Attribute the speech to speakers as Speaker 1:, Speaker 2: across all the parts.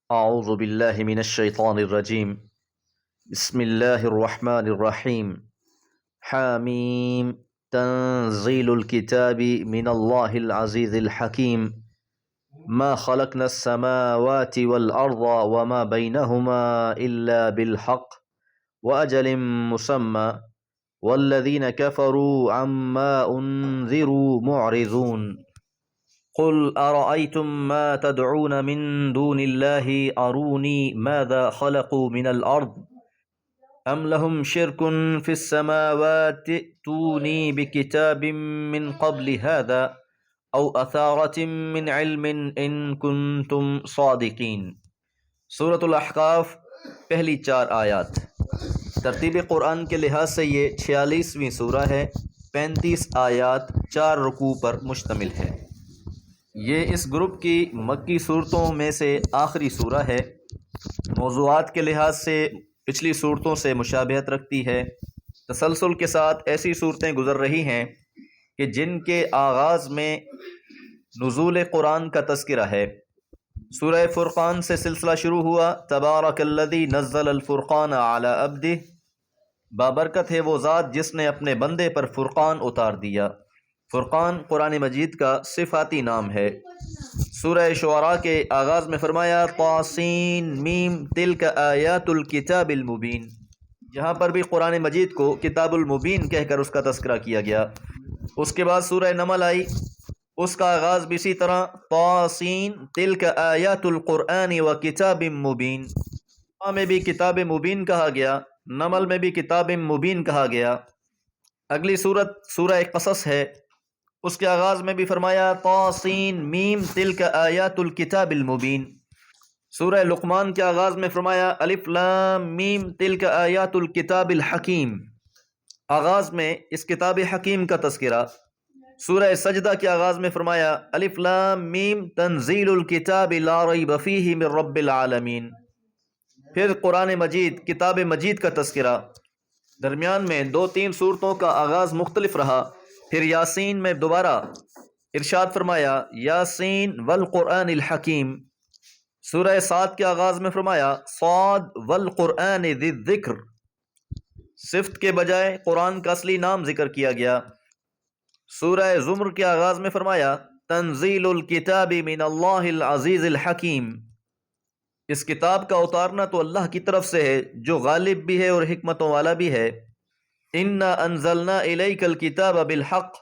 Speaker 1: اعوذ باللہ من الشیطان الرجیم بسم اللہ الرحمن الرحیم حامیم تنزیل الكتاب من اللہ العزیز الحکیم ما خلقنا السماوات والارض وما بینہما الا بالحق واجل مسمى والذین کفروا عما انذروا معرضون قل أرأيتم ما تدعون من دون الله أروني ماذا خلقوا من الأرض أم لهم شرك في السماوات ائتوني بكتاب من قبل هذا أو أثارة من علم إن كنتم صادقين۔ سورة الاحقاف پہلی 4 آیات۔ ترتیب قرآن کے لحاظ سے یہ 46ویں سورہ ہے، 35 آیات، 4 رکوع پر مشتمل ہے۔ یہ اس گروپ کی مکی صورتوں میں سے آخری سورہ ہے۔ موضوعات کے لحاظ سے پچھلی صورتوں سے مشابہت رکھتی ہے۔ تسلسل کے ساتھ ایسی صورتیں گزر رہی ہیں کہ جن کے آغاز میں نزول قرآن کا تذکرہ ہے۔ سورہ فرقان سے سلسلہ شروع ہوا، تبارک الذی نزل الفرقان علی عبدہ، بابرکت ہے وہ ذات جس نے اپنے بندے پر فرقان اتار دیا۔ فرقان قرآن مجید کا صفاتی نام ہے۔ سورہ شعراء کے آغاز میں فرمایا طاسین میم تلک آیات الکتاب المبین، جہاں پر بھی قرآن مجید کو کتاب المبین کہہ کر اس کا تذکرہ کیا گیا۔ اس کے بعد سورہ نمل آئی، اس کا آغاز بھی اسی طرح طاسین تلک آیات القرآن و کتاب مبین، میں بھی کتاب مبین کہا گیا، نمل میں بھی کتاب مبین کہا گیا۔ اگلی سورت سورہ قصص ہے، اس کے آغاز میں بھی فرمایا طاسین میم تلک آیات الکتاب المبین۔ سورہ لقمان کے آغاز میں فرمایا الف لام میم تلک آیات الکتاب الحکیم، آغاز میں اس کتاب حکیم کا تذکرہ۔ سورہ سجدہ کے آغاز میں فرمایا الف لام میم تنزیل الکتاب لا ریب فیہ من رب العالمین۔ پھر قرآن مجید کتاب مجید کا تذکرہ۔ درمیان میں 2-3 صورتوں کا آغاز مختلف رہا، پھر یاسین میں دوبارہ ارشاد فرمایا یاسین والقرآن الحکیم۔ سورہ صاد کے آغاز میں فرمایا صاد والقرآن ذی الذکر، صفت کے بجائے قرآن کا اصلی نام ذکر کیا گیا۔ سورہ زمر کے آغاز میں فرمایا تنزیل الکتاب من اللہ العزیز الحکیم، اس کتاب کا اتارنا تو اللہ کی طرف سے ہے جو غالب بھی ہے اور حکمتوں والا بھی ہے۔ انا انزلنا الیک الکتاب بالحق،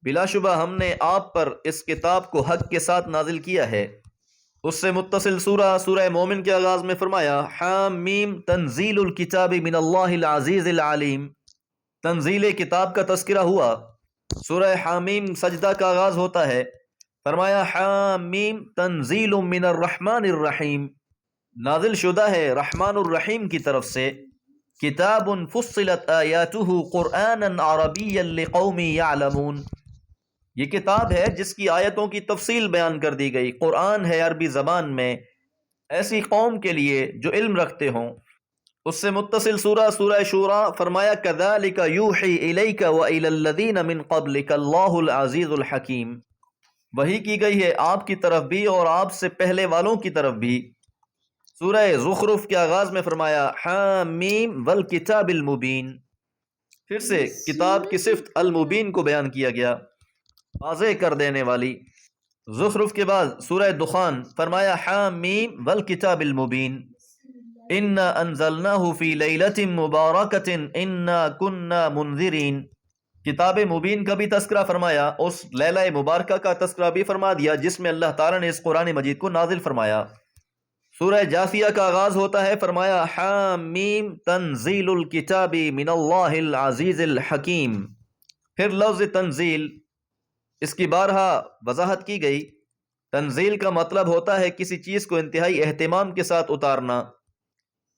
Speaker 1: بلا شبہ ہم نے آپ پر اس کتاب کو حق کے ساتھ نازل کیا ہے۔ اس سے متصل سورہ مومن کے آغاز میں فرمایا حامیم تنزیل الکتاب من اللہ العزیز العلیم، تنزیل کتاب کا تذکرہ ہوا۔ سورہ حامیم سجدہ کا آغاز ہوتا ہے، فرمایا حامیم تنزیل من الرحمن الرحیم، نازل شدہ ہے رحمان الرحیم کی طرف سے۔ کتاب فصلت آیاتہ قرآنا عربیا لقوم یعلمون، یہ کتاب ہے جس کی آیتوں کی تفصیل بیان کر دی گئی، قرآن ہے عربی زبان میں ایسی قوم کے لیے جو علم رکھتے ہوں۔ اس سے متصل سورہ شورى فرمایا کذالک یوحی الیک والی الذین من قبلک اللہ العزیز الحکیم، وحی کی گئی ہے آپ کی طرف بھی اور آپ سے پہلے والوں کی طرف بھی۔ سورہ زخرف کے آغاز میں فرمایا حامیم والکتاب المبین، پھر سے کتاب کی صفت المبین کو بیان کیا گیا، واضح کر دینے والی۔ زخرف کے بعد سورہ دخان فرمایا حامیم والکتاب المبین، انا انزلناہ فی لیلۃ مبارکۃ انا کنا منذرین، کتاب مبین کا بھی تذکرہ فرمایا، اس لیلہ مبارکہ کا تذکرہ بھی فرما دیا جس میں اللہ تعالیٰ نے اس قرآن مجید کو نازل فرمایا۔ سورہ جاثیہ کا آغاز ہوتا ہے، فرمایا حامیم تنزیل الکتاب من اللہ العزیز الحکیم۔ پھر لفظ تنزیل، اس کی بارہا وضاحت کی گئی۔ تنزیل کا مطلب ہوتا ہے کسی چیز کو انتہائی اہتمام کے ساتھ اتارنا،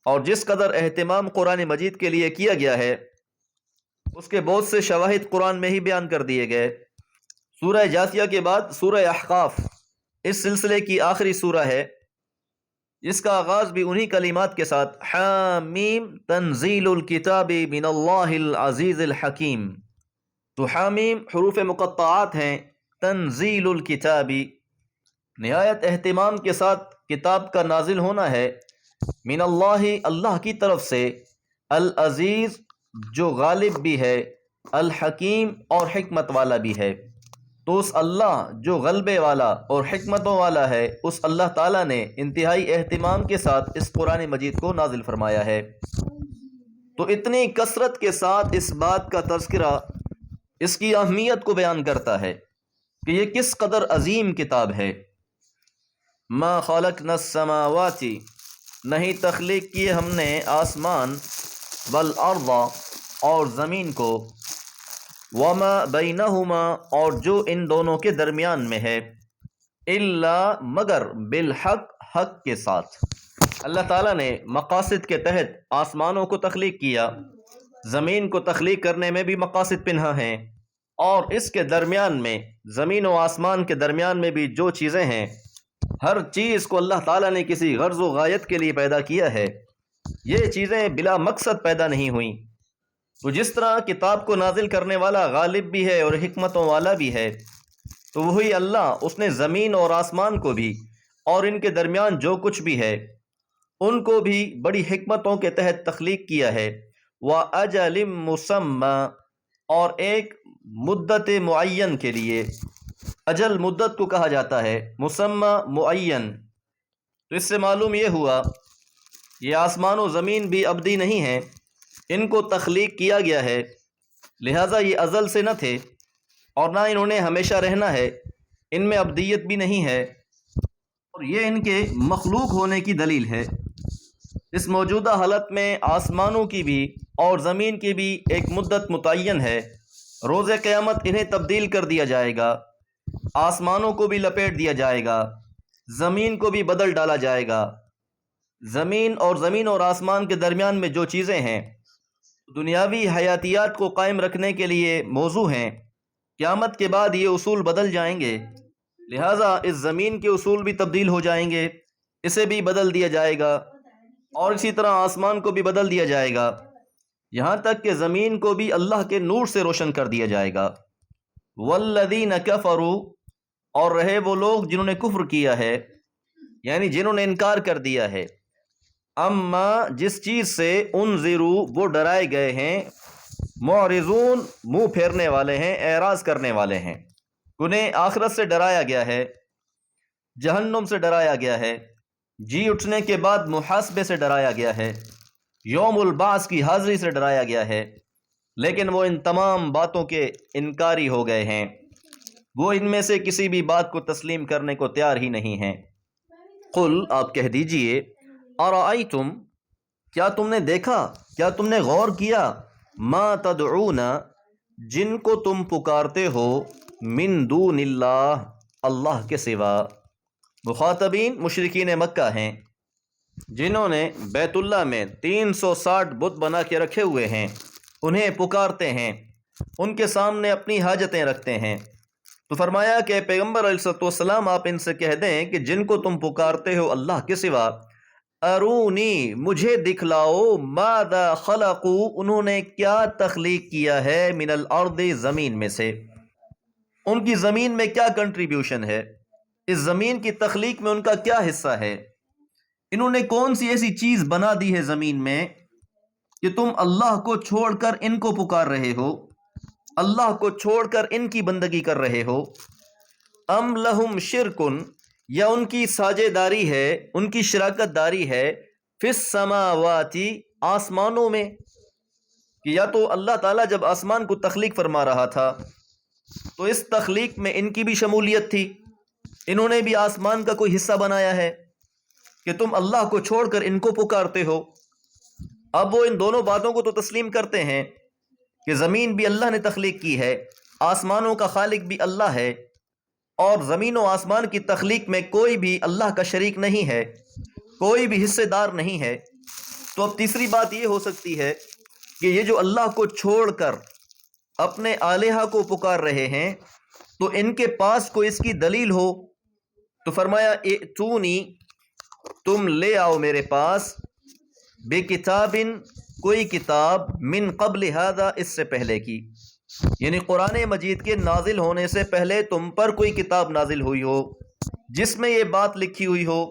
Speaker 1: اور جس قدر اہتمام قرآن مجید کے لیے کیا گیا ہے اس کے بہت سے شواہد قرآن میں ہی بیان کر دیے گئے۔ سورہ جاثیہ کے بعد سورہ احقاف اس سلسلے کی آخری سورہ ہے، اس کا آغاز بھی انہی کلمات کے ساتھ حامیم تنزیل الکتاب من اللہ العزیز الحکیم۔ تو حامیم حروف مقطعات ہیں، تنزیل الکتاب نہایت اہتمام کے ساتھ کتاب کا نازل ہونا ہے من اللہ اللہ کی طرف سے، العزیز جو غالب بھی ہے، الحکیم اور حکمت والا بھی ہے۔ تو اس اللہ جو غلبے والا اور حکمتوں والا ہے، اس اللہ تعالیٰ نے انتہائی اہتمام کے ساتھ اس قرآن مجید کو نازل فرمایا ہے۔ تو اتنی کثرت کے ساتھ اس بات کا تذکرہ اس کی اہمیت کو بیان کرتا ہے کہ یہ کس قدر عظیم کتاب ہے۔ ما خلقنا السماوات، نہیں تخلیق کیے ہم نے آسمان، والارض اور زمین کو، وما بینہما اور جو ان دونوں کے درمیان میں ہے، الا مگر بالحق حق کے ساتھ۔ اللہ تعالیٰ نے مقاصد کے تحت آسمانوں کو تخلیق کیا، زمین کو تخلیق کرنے میں بھی مقاصد پنہا ہیں، اور اس کے درمیان میں زمین و آسمان کے درمیان میں بھی جو چیزیں ہیں، ہر چیز کو اللہ تعالیٰ نے کسی غرض و غایت کے لیے پیدا کیا ہے۔ یہ چیزیں بلا مقصد پیدا نہیں ہوئیں۔ تو جس طرح کتاب کو نازل کرنے والا غالب بھی ہے اور حکمتوں والا بھی ہے، تو وہی اللہ اس نے زمین اور آسمان کو بھی اور ان کے درمیان جو کچھ بھی ہے ان کو بھی بڑی حکمتوں کے تحت تخلیق کیا ہے۔ وَأَجَلٍ مُّسَمًّى اور ایک مدت معین کے لیے، اجل مدت کو کہا جاتا ہے، مسمى معین۔ تو اس سے معلوم یہ ہوا یہ آسمان و زمین بھی ابدی نہیں ہیں، ان کو تخلیق کیا گیا ہے، لہٰذا یہ ازل سے نہ تھے اور نہ انہوں نے ہمیشہ رہنا ہے، ان میں ابدیت بھی نہیں ہے، اور یہ ان کے مخلوق ہونے کی دلیل ہے۔ اس موجودہ حالت میں آسمانوں کی بھی اور زمین کی بھی ایک مدت متعین ہے، روز قیامت انہیں تبدیل کر دیا جائے گا، آسمانوں کو بھی لپیٹ دیا جائے گا، زمین کو بھی بدل ڈالا جائے گا۔ زمین اور آسمان کے درمیان میں جو چیزیں ہیں دنیاوی حیاتیات کو قائم رکھنے کے لیے موضوع ہیں، قیامت کے بعد یہ اصول بدل جائیں گے، لہٰذا اس زمین کے اصول بھی تبدیل ہو جائیں گے، اسے بھی بدل دیا جائے گا، اور اسی طرح آسمان کو بھی بدل دیا جائے گا، یہاں تک کہ زمین کو بھی اللہ کے نور سے روشن کر دیا جائے گا۔ والذین کفروا اور رہے وہ لوگ جنہوں نے کفر کیا ہے، یعنی جنہوں نے انکار کر دیا ہے، اما جس چیز سے انذروا وہ ڈرائے گئے ہیں، معرضون منہ پھیرنے والے ہیں، اعراض کرنے والے ہیں۔ انہیں آخرت سے ڈرایا گیا ہے، جہنم سے ڈرایا گیا ہے، جی اٹھنے کے بعد محاسبے سے ڈرایا گیا ہے، یوم البعث کی حاضری سے ڈرایا گیا ہے، لیکن وہ ان تمام باتوں کے انکاری ہو گئے ہیں، وہ ان میں سے کسی بھی بات کو تسلیم کرنے کو تیار ہی نہیں ہیں۔ قل آپ کہہ دیجئے، ارائیتم کیا تم نے دیکھا، کیا تم نے غور کیا، ما تدعون جن کو تم پکارتے ہو، من دون اللہ اللہ کے سوا۔ مخاطبین مشرکین مکہ ہیں جنہوں نے بیت اللہ میں 360 بت بنا کے رکھے ہوئے ہیں، انہیں پکارتے ہیں، ان کے سامنے اپنی حاجتیں رکھتے ہیں۔ تو فرمایا کہ پیغمبر علیہ السلام آپ ان سے کہہ دیں کہ جن کو تم پکارتے ہو اللہ کے سوا، ارونی مجھے دکھلاؤ، ماذا خلقو انہوں نے کیا تخلیق کیا ہے، من الارض زمین میں سے، ان کی زمین میں کیا کنٹریبیوشن ہے، اس زمین کی تخلیق میں ان کا کیا حصہ ہے، انہوں نے کون سی ایسی چیز بنا دی ہے زمین میں کہ تم اللہ کو چھوڑ کر ان کو پکار رہے ہو، اللہ کو چھوڑ کر ان کی بندگی کر رہے ہو۔ ام لہم شرکن یا ان کی ساجے داری ہے، ان کی شراکت داری ہے، فی السماواتی آسمانوں میں، کہ یا تو اللہ تعالیٰ جب آسمان کو تخلیق فرما رہا تھا تو اس تخلیق میں ان کی بھی شمولیت تھی، انہوں نے بھی آسمان کا کوئی حصہ بنایا ہے کہ تم اللہ کو چھوڑ کر ان کو پکارتے ہو۔ اب وہ ان دونوں باتوں کو تو تسلیم کرتے ہیں کہ زمین بھی اللہ نے تخلیق کی ہے، آسمانوں کا خالق بھی اللہ ہے، اور زمین و آسمان کی تخلیق میں کوئی بھی اللہ کا شریک نہیں ہے، کوئی بھی حصے دار نہیں ہے۔ تو اب تیسری بات یہ ہو سکتی ہے کہ یہ جو اللہ کو چھوڑ کر اپنے آلہہ کو پکار رہے ہیں تو ان کے پاس کوئی اس کی دلیل ہو، تو فرمایا ائتونی تم لے آؤ میرے پاس، بے کتابن کوئی کتاب، من قبل ھذا اس سے پہلے کی، یعنی قرآن مجید کے نازل ہونے سے پہلے تم پر کوئی کتاب نازل ہوئی ہو جس میں یہ بات لکھی ہوئی ہو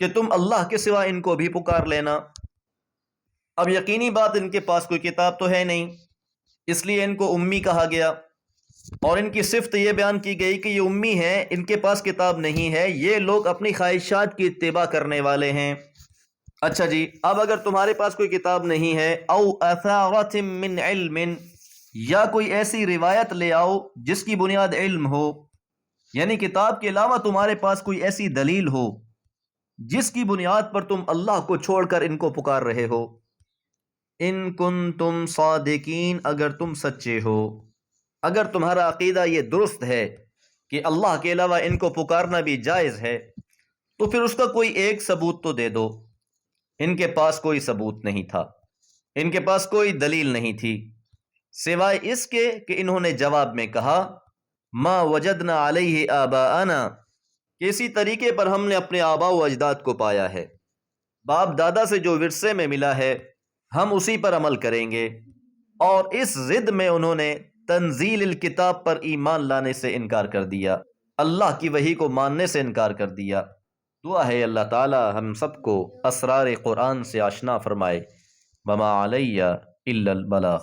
Speaker 1: کہ تم اللہ کے سوا ان کو بھی پکار لینا۔ اب یقینی بات ان کے پاس کوئی کتاب تو ہے نہیں، اس لیے ان کو امی کہا گیا، اور ان کی صفت یہ بیان کی گئی کہ یہ امی ہیں، ان کے پاس کتاب نہیں ہے، یہ لوگ اپنی خواہشات کی اتباع کرنے والے ہیں۔ اچھا جی، اب اگر تمہارے پاس کوئی کتاب نہیں ہے، او اثارت من علم، یا کوئی ایسی روایت لے آؤ جس کی بنیاد علم ہو، یعنی کتاب کے علاوہ تمہارے پاس کوئی ایسی دلیل ہو جس کی بنیاد پر تم اللہ کو چھوڑ کر ان کو پکار رہے ہو۔ ان کنتم صادقین، اگر تم سچے ہو، اگر تمہارا عقیدہ یہ درست ہے کہ اللہ کے علاوہ ان کو پکارنا بھی جائز ہے، تو پھر اس کا کوئی ایک ثبوت تو دے دو۔ ان کے پاس کوئی ثبوت نہیں تھا، ان کے پاس کوئی دلیل نہیں تھی، سوائے اس کے کہ انہوں نے جواب میں کہا ما وجدنا علیہ آباءنا، کہ اسی طریقے پر ہم نے اپنے آباء و اجداد کو پایا ہے، باپ دادا سے جو ورثے میں ملا ہے ہم اسی پر عمل کریں گے۔ اور اس ضد میں انہوں نے تنزیل الکتاب پر ایمان لانے سے انکار کر دیا، اللہ کی وحی کو ماننے سے انکار کر دیا۔ دعا ہے اللہ تعالی ہم سب کو اسرار قرآن سے آشنا فرمائے۔ وما علیہ الا البلاغ۔